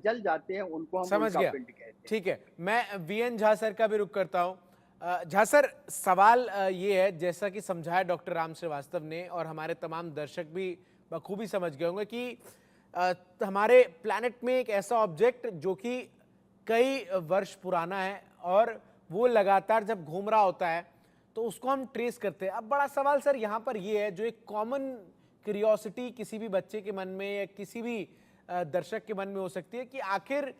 जल जाते हैं उनको हम समझ उल्का गया। पिंड कहते हैं। ठीक है, मैं वीएन झा सर का भी रुख करता हूँ। झा सर, सवाल ये है, जैसा कि समझाया डॉक्टर राम श्रीवास्तव ने और हमारे तमाम दर्शक भी बखूबी समझ गए होंगे कि हमारे प्लैनेट में एक ऐसा ऑब्जेक्ट जो कि कई वर्ष पुराना है और वो लगातार जब घूम रहा होता है तो उसको हम ट्रेस करते हैं। अब बड़ा सवाल सर यहाँ पर ये है, जो एक कॉमन क्यूरियोसिटी किसी भी बच्चे के मन में या किसी भी दर्शक के मन में हो सकती है कि आखिर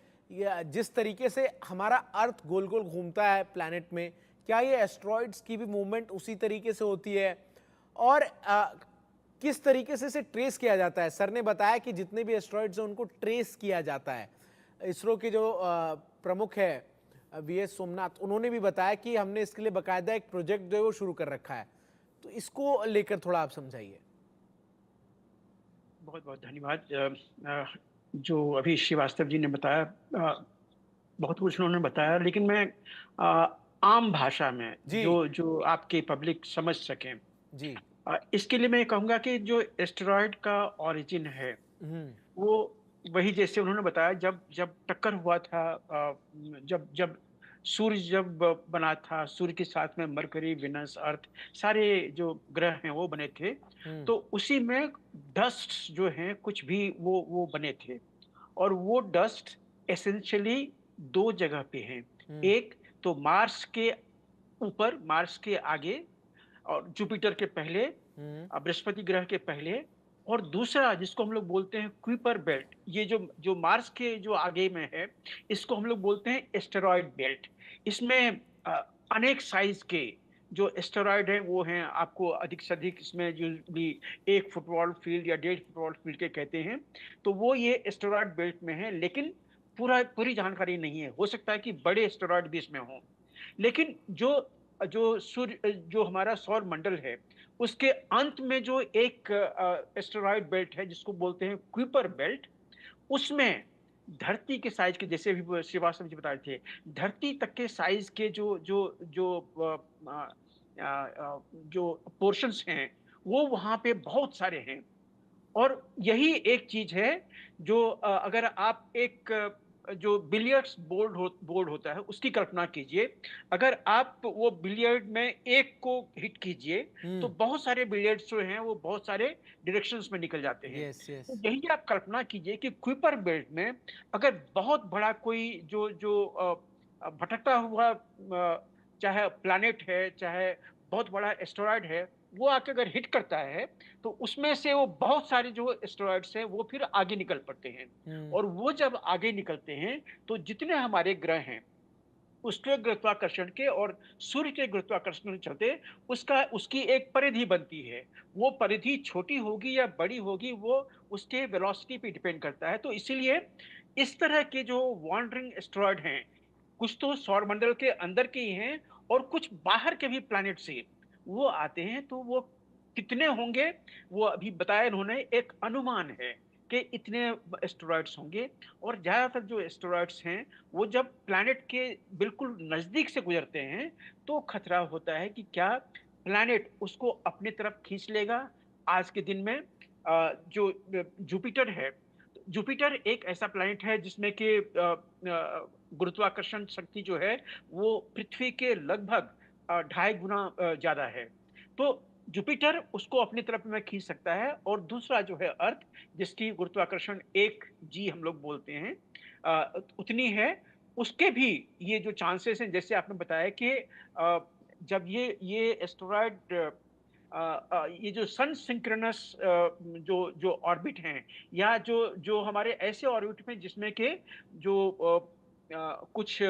जिस तरीके से हमारा अर्थ गोल गोल घूमता है प्लैनेट में, क्या ये एस्ट्रॉइड्स की भी मूवमेंट उसी तरीके से होती है? और किस तरीके से इसे ट्रेस किया जाता है? सर ने बताया कि जितने भी एस्ट्रॉइड्स हैं उनको ट्रेस किया जाता है। इसरो के जो प्रमुख है वीएस सोमनाथ, उन्होंने भी बताया कि हमने इसके लिए बाकायदा एक प्रोजेक्ट जो है वो शुरू कर रखा है। तो इसको लेकर थोड़ा आप समझाइए। बहुत बहुत धन्यवाद। जो अभी श्रीवास्तव जी ने बताया, बहुत कुछ उन्होंने बताया, लेकिन मैं आम भाषा में जी। जो जो आपके पब्लिक समझ सकें, जी। इसके लिए मैं कहूँगा कि जो एस्टेरॉयड का ओरिजिन है, वो वही जैसे उन्होंने बताया, जब जब टक्कर हुआ था, जब जब सूर्य जब बना था, सूर्य के साथ में मरकरी, विनस, अर्थ, सारे जो ग्रह हैं वो बने थे। तो उसी में डस्ट जो हैं कुछ भी वो बने थे, और वो डस्ट एसेंशियली दो जगह पे हैं। एक तो मार्स के ऊपर, मार्स के आगे, और जुपिटर के पहले, बृहस्पति ग्रह के पहले, और दूसरा जिसको हम लोग बोलते हैं क्यूपर बेल्ट, ये जो जो मार्स के जो आगे में है, इसको हम लोग बोलते हैं एस्टेरॉयड बेल्ट। इसमें अनेक साइज के जो एस्टेरॉयड हैं वो हैं, आपको अधिक से अधिक इसमें जो भी 1 फुटबॉल फील्ड या 1.5 फुटबॉल फील्ड के कहते हैं, तो वो ये एस्टेरॉयड बेल्ट में है। लेकिन पूरी जानकारी नहीं है, हो सकता है कि बड़े एस्टेरॉयड भी इसमें हों। लेकिन जो जो सूर्य, जो हमारा सौर मंडल है, उसके अंत में जो एक एस्टेरॉयड बेल्ट है जिसको बोलते हैं क्यूपर बेल्ट, उसमें धरती के साइज के, जैसे अभी श्रीवास्तव जी बता रहे थे, धरती तक के साइज के जो जो जो जो पोर्शंस हैं, वो वहां पे बहुत सारे हैं। और यही एक चीज है जो अगर आप एक जो बिलियर्ड्स बोर्ड होता है उसकी कल्पना कीजिए। अगर आप वो बिलियर्ड में एक को हिट कीजिए, तो बहुत सारे बिलियर्ड्स जो हैं वो बहुत सारे डायरेक्शंस में निकल जाते हैं। Yes, yes. तो यही आप कल्पना कीजिए कि क्यूपर बेल्ट में अगर बहुत बड़ा कोई जो जो भटकता हुआ, चाहे प्लैनेट है, चाहे बहुत बड़ा एस्टेरॉयड है, वो आके अगर हिट करता है, तो उसमें से वो बहुत सारे जो एस्टेरॉइड्स हैं वो फिर आगे निकल पड़ते हैं। और वो जब आगे निकलते हैं, तो जितने हमारे ग्रह हैं उसके गुरुत्वाकर्षण के और सूर्य के गुरुत्वाकर्षण के चलते उसका उसकी एक परिधि बनती है। वो परिधि छोटी होगी या बड़ी होगी, वो उसके वेलोसिटी पे डिपेंड करता है। तो इसीलिए इस तरह के जो वॉन्डरिंग एस्टेरॉयड हैं, कुछ तो सौरमंडल के अंदर के ही हैं और कुछ बाहर के भी प्लैनेट से वो आते हैं। तो वो कितने होंगे, वो अभी बताया इन्होंने, एक अनुमान है कि इतने एस्टेरॉइड्स होंगे। और ज्यादातर जो एस्टेरॉइड्स हैं, वो जब प्लैनेट के बिल्कुल नजदीक से गुजरते हैं, तो खतरा होता है कि क्या प्लैनेट उसको अपनी तरफ खींच लेगा। आज के दिन में जो जुपिटर है, जुपिटर एक ऐसा प्लैनेट है जिसमें कि गुरुत्वाकर्षण शक्ति जो है वो पृथ्वी के लगभग 2.5 गुना ज्यादा है। तो जुपिटर उसको अपनी तरफ में खींच सकता है। और दूसरा जो है अर्थ, जिसकी गुरुत्वाकर्षण 1 g हम लोग बोलते हैं, उतनी है, उसके भी ये जो चांसेस हैं, जैसे आपने बताया कि जब ये एस्टेरॉयड, ये जो सन सिंक्रोनस जो जो ऑर्बिट हैं, या जो जो हमारे ऐसे ऑर्बिट में जिसमें के जो कुछ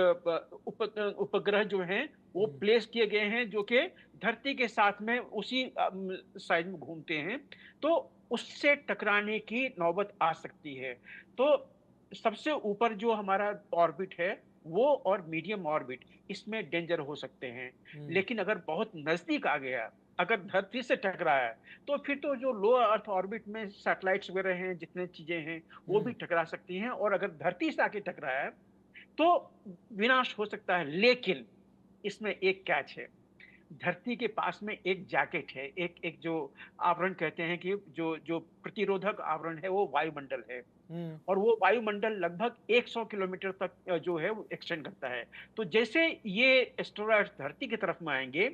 उपग्रह जो हैं वो प्लेस किए गए हैं, जो कि धरती के साथ में उसी साइज में घूमते हैं, तो उससे टकराने की नौबत आ सकती है। तो सबसे ऊपर जो हमारा ऑर्बिट है, वो और मीडियम ऑर्बिट, इसमें डेंजर हो सकते हैं। लेकिन अगर बहुत नजदीक आ गया, अगर धरती से टकराया, तो फिर तो जो लो अर्थ ऑर्बिट में सैटेलाइट्स वगैरह हैं, जितने चीजें हैं, वो भी टकरा सकती हैं। और अगर धरती से आके टकराया, तो विनाश हो सकता है। लेकिन इसमें एक कैच है, धरती के पास में एक जैकेट है, एक एक जो आवरण कहते हैं कि जो जो प्रतिरोधक आवरण है, वो वायुमंडल है। और वो वायुमंडल लगभग 100 किलोमीटर तक जो है वो एक्सटेंड करता है। तो जैसे ये एस्टेरॉइड्स धरती की तरफ में आएँगे,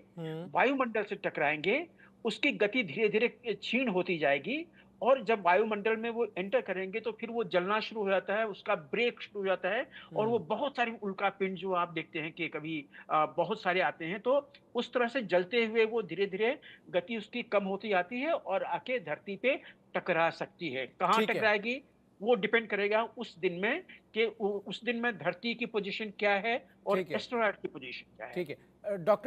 वायुमंडल से टकराएँगे, उसकी गति धीरे-धीरे क्षीण होती जाएगी और जब वायुमंडल में वो एंटर करेंगे तो फिर वो जलना शुरू हो जाता है, उसका ब्रेक शुरू हो जाता है और वो बहुत सारी उल्कापिंड जो आप देखते हैं कि कभी बहुत सारे आते हैं, तो उस तरह से जलते हुए वो धीरे-धीरे गति उसकी कम होती जाती है और आके धरती पे टकरा सकती है। कहाँ ठीक है, टकराएगी? वो डिपेंड करेगा उस दिन में कि उ उस दिन में धरती की पोज़ीशन क्या है और ठीक है, एस्टेरॉइड की पोज़ीशन क्या है। ठीक है। डॉक्टर